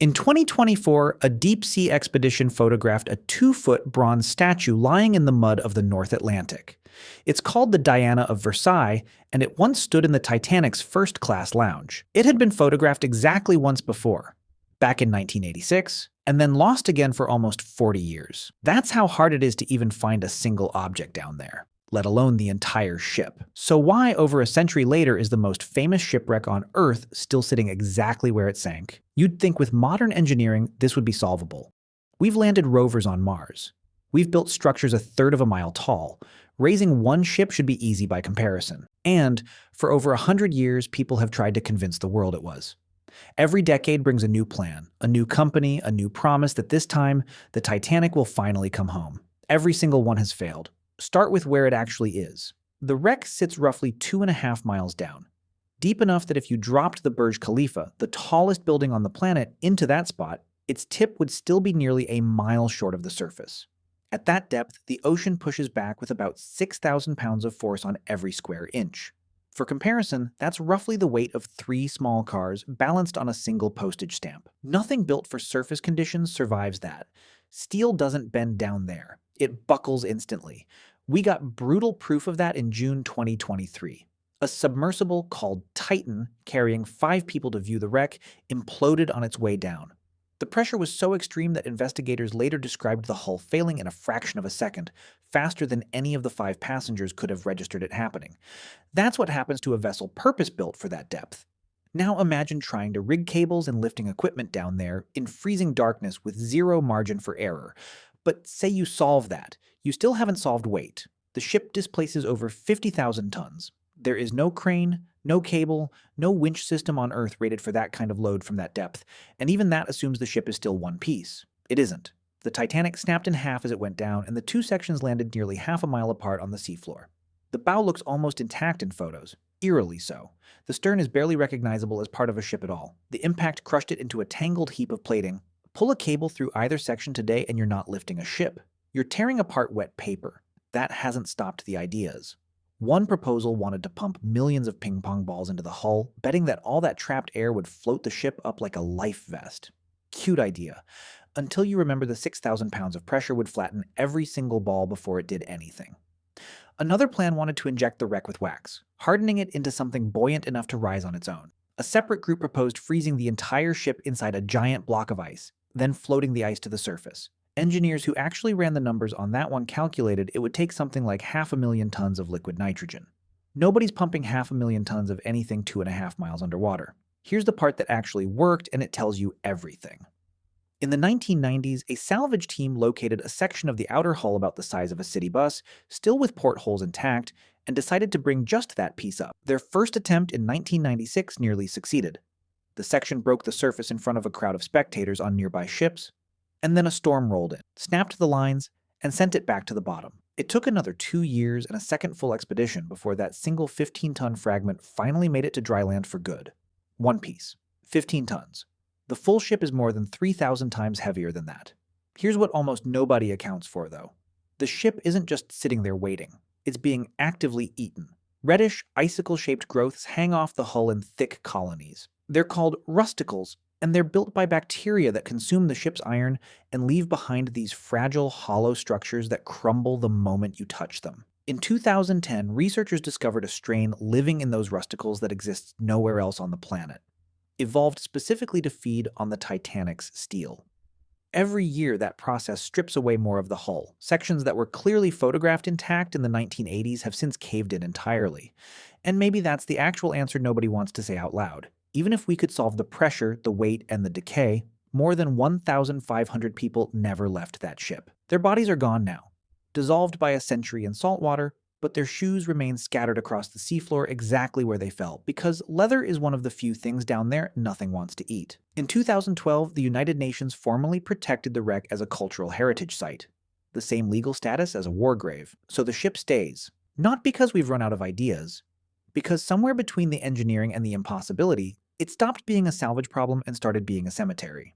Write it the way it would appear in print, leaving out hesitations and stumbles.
In 2024, a deep-sea expedition photographed a 2-foot bronze statue lying in the mud of the North Atlantic. It's called the Diana of Versailles, and it once stood in the Titanic's first-class lounge. It had been photographed exactly once before, back in 1986, and then lost again for almost 40 years. That's how hard it is to even find a single object down there, let alone the entire ship. So why, over a century later, is the most famous shipwreck on Earth still sitting exactly where it sank? You'd think with modern engineering, this would be solvable. We've landed rovers on Mars. We've built structures a third of a mile tall. Raising one ship should be easy by comparison. And for over 100 years, people have tried to convince the world it was. Every decade brings a new plan, a new company, a new promise that this time, the Titanic will finally come home. Every single one has failed. Start with where it actually is. The wreck sits roughly 2.5 miles down, deep enough that if you dropped the Burj Khalifa, the tallest building on the planet, into that spot, its tip would still be nearly a mile short of the surface. At that depth, the ocean pushes back with about 6,000 pounds of force on every square inch. For comparison, that's roughly the weight of 3 small cars balanced on a single postage stamp. Nothing built for surface conditions survives that. Steel doesn't bend down there. It buckles instantly. We got brutal proof of that in June 2023. A submersible called Titan, carrying 5 people to view the wreck, imploded on its way down. The pressure was so extreme that investigators later described the hull failing in a fraction of a second, faster than any of the 5 passengers could have registered it happening. That's what happens to a vessel purpose-built for that depth. Now imagine trying to rig cables and lifting equipment down there in freezing darkness with zero margin for error. But say you solve that, you still haven't solved weight. The ship displaces over 50,000 tons. There is no crane, no cable, no winch system on Earth rated for that kind of load from that depth, and even that assumes the ship is still one piece. It isn't. The Titanic snapped in half as it went down, and the 2 sections landed nearly half a mile apart on the seafloor. The bow looks almost intact in photos, eerily so. The stern is barely recognizable as part of a ship at all. The impact crushed it into a tangled heap of plating. Pull a cable through either section today and you're not lifting a ship. You're tearing apart wet paper. That hasn't stopped the ideas. One proposal wanted to pump millions of ping-pong balls into the hull, betting that all that trapped air would float the ship up like a life vest. Cute idea. Until you remember the 6,000 pounds of pressure would flatten every single ball before it did anything. Another plan wanted to inject the wreck with wax, hardening it into something buoyant enough to rise on its own. A separate group proposed freezing the entire ship inside a giant block of ice, then floating the ice to the surface. Engineers who actually ran the numbers on that one calculated it would take something like 500,000 tons of liquid nitrogen. Nobody's pumping 500,000 tons of anything 2.5 miles underwater. Here's the part that actually worked, and it tells you everything. In the 1990s, a salvage team located a section of the outer hull about the size of a city bus, still with portholes intact, and decided to bring just that piece up. Their first attempt in 1996 nearly succeeded. The section broke the surface in front of a crowd of spectators on nearby ships, and then a storm rolled in, snapped the lines, and sent it back to the bottom. It took another 2 years and a second full expedition before that single 15-ton fragment finally made it to dry land for good. One piece. 15 tons. The full ship is more than 3,000 times heavier than that. Here's what almost nobody accounts for, though. The ship isn't just sitting there waiting. It's being actively eaten. Reddish, icicle-shaped growths hang off the hull in thick colonies. They're called rusticles, and they're built by bacteria that consume the ship's iron and leave behind these fragile, hollow structures that crumble the moment you touch them. In 2010, researchers discovered a strain living in those rusticles that exists nowhere else on the planet, evolved specifically to feed on the Titanic's steel. Every year, that process strips away more of the hull. Sections that were clearly photographed intact in the 1980s have since caved in entirely. And maybe that's the actual answer nobody wants to say out loud. Even if we could solve the pressure, the weight, and the decay, more than 1,500 people never left that ship. Their bodies are gone now, dissolved by a century in salt water, but their shoes remain scattered across the seafloor exactly where they fell, because leather is one of the few things down there nothing wants to eat. In 2012, the United Nations formally protected the wreck as a cultural heritage site, the same legal status as a war grave. So the ship stays, not because we've run out of ideas, because somewhere between the engineering and the impossibility, it stopped being a salvage problem and started being a cemetery.